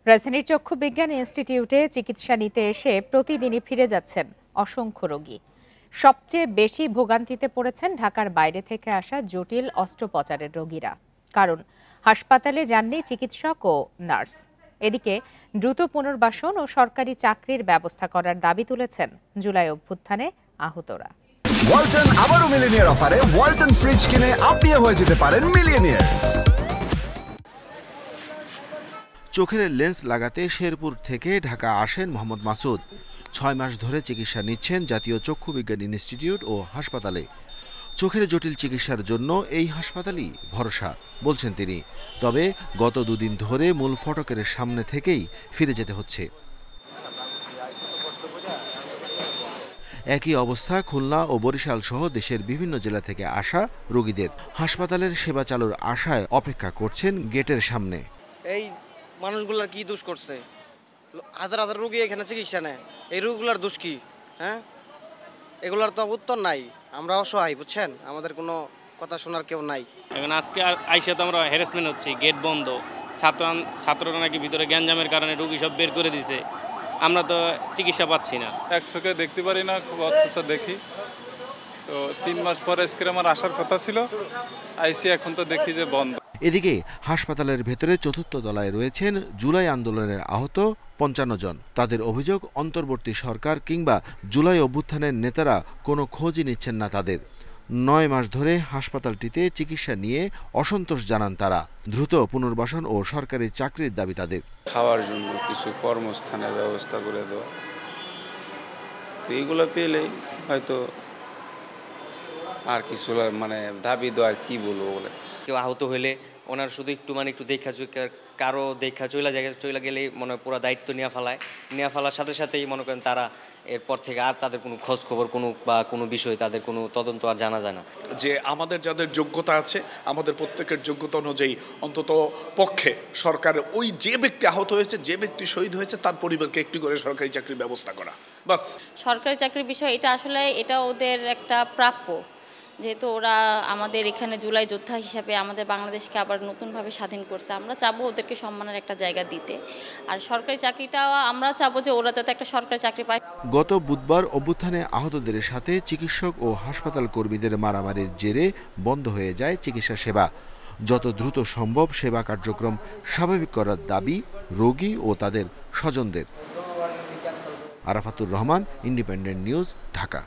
রাজধানীর চক্ষু বিজ্ঞান ইনস্টিটিউটে চিকিৎসা নিতে এসে প্রতিদিনই ফিরে যাচ্ছেন অসংখ্য রোগী। সবচেয়ে বেশি ভোগান্তিতে পড়েছেন ঢাকার বাইরে থেকে আসা জটিল অস্ত্রোপচারের রোগীরা। কারণ হাসপাতালে যাননি চিকিৎসক ও নার্স। এদিকে দ্রুত পুনর্বাসন ও সরকারি চাকরির ব্যবস্থা করার দাবি তুলেছেন জুলাই অভ্যুত্থানে আহতরা। ওয়ালটন আবারও মিলিনিয়ার অফারে ওয়ালটন ফ্রিজ কিনে আপনিও হয়ে যেতে পারেন মিলিয়নিয়ার। চোখের লেন্স লাগাতে শেরপুর থেকে ঢাকা আসেন মোহাম্মদ মাসুদ। 6 মাস ধরে চিকিৎসা নিচ্ছেন জাতীয় চক্ষু বিজ্ঞান ইনস্টিটিউট ও হাসপাতালে। চোখের জটিল চিকিৎসার জন্য এই হাসপাতালই ভরসা বলছেন তিনি। তবে গত দুদিন ধরে মূল ফটকের সামনে থেকেই ফিরে যেতে হচ্ছে। একই অবস্থা খুলনা ও বরিশাল সহ দেশের বিভিন্ন জেলা থেকে আসা রোগীদের। হাসপাতালের সেবা চালুর আশায় অপেক্ষা করছেন গেটের সামনে। এই মানুষগুলার কি দোষ করছে? হাজার হাজার রোগী এখানে চিকিৎসা নেয়, এই রোগগুলার দোষ কি? হ্যাঁ, এগুলার তো উত্তর নাই। আমরা অসহায়, বুঝছেন, আমাদের কোনো কথা শোনার কেউ নাই। এখন আজকে আইসা তো আমরা হ্যারাসমেন্ট হচ্ছি, গেট বন্ধ, ছাত্ররা নাকি ভিতরে গ্যাঞ্জামের কারণে রোগী সব বের করে দিছে। আমরা তো চিকিৎসা পাচ্ছি না। এক চোখে দেখতে পারি না, খুব অসুস্থ দেখি। তো 3 মাস পরে আজকে আমার আসার কথা ছিল, আইসি এখন তো দেখি যে বন্ধ। এদিকে হাসপাতালের ভেতরে চতুর্থ তলায় রয়েছেন জুলাই আন্দোলনের আহত 55 জন। তাদের অভিযোগ, অন্তর্বর্তী সরকার কিংবা জুলাই অভ্যুত্থানের নেতারা কোনো খোঁজই নিচ্ছেন না তাদের। 9 মাস ধরে হাসপাতালটিতে চিকিৎসা নিয়ে অসন্তোষ জানান তারা। দ্রুত পুনর্বাসন ও সরকারি চাকরির দাবি তাদের। খাওয়ার জন্য কিছু কর্মস্থানের ব্যবস্থা করে দেওয়া, তো এইগুলো পেলেই হয়তো আর কিছু মানে দাবি দেওয়ার কি বলবো বলে। কেউ আহত হইলে ওনার শুধু একটু দেখা কারো দেখা চলে গেলেই মনে হয় পুরো দায়িত্ব নিয়ে ফেলার সাথে সাথেই মনে করেন তারা এরপর থেকে আর তাদের কোনো খোঁজ খবর কোনো বিষয় তাদের কোনো তদন্ত আর জানা যায় না। যে আমাদের যাদের যোগ্যতা আছে, আমাদের প্রত্যেকের যোগ্যতা অনুযায়ী অন্তত পক্ষে সরকারের ওই যে ব্যক্তি আহত হয়েছে, যে ব্যক্তি শহীদ হয়েছে, তার পরিবারকে একটি করে সরকারি চাকরির ব্যবস্থা করা। বাস, সরকারি চাকরির বিষয় এটা ওদের একটা প্রাপ্য, যেহেতু ওরা আমাদের এখানে জুলাই যোদ্ধা হিসাবে আমাদের বাংলাদেশকে আবার নতুনভাবে স্বাধীন করছে। আমরা চাবো ওদেরকে সম্মানের একটা জায়গা দিতে। আর সরকারি চাকরিটাও আমরা চাবো যে ওরা যাতে একটা সরকারি চাকরি পায়। গত বুধবার অভ্যুত্থানে আহতদের সাথে চিকিৎসক ও হাসপাতাল কর্মীদের মারামারির জেরে বন্ধ হয়ে যায় চিকিৎসা সেবা। যত দ্রুত সম্ভব সেবা কার্যক্রম স্বাভাবিক করার দাবি রোগী ও তাদের স্বজনদের। Arafatur Rahman, independent news, Dhaka.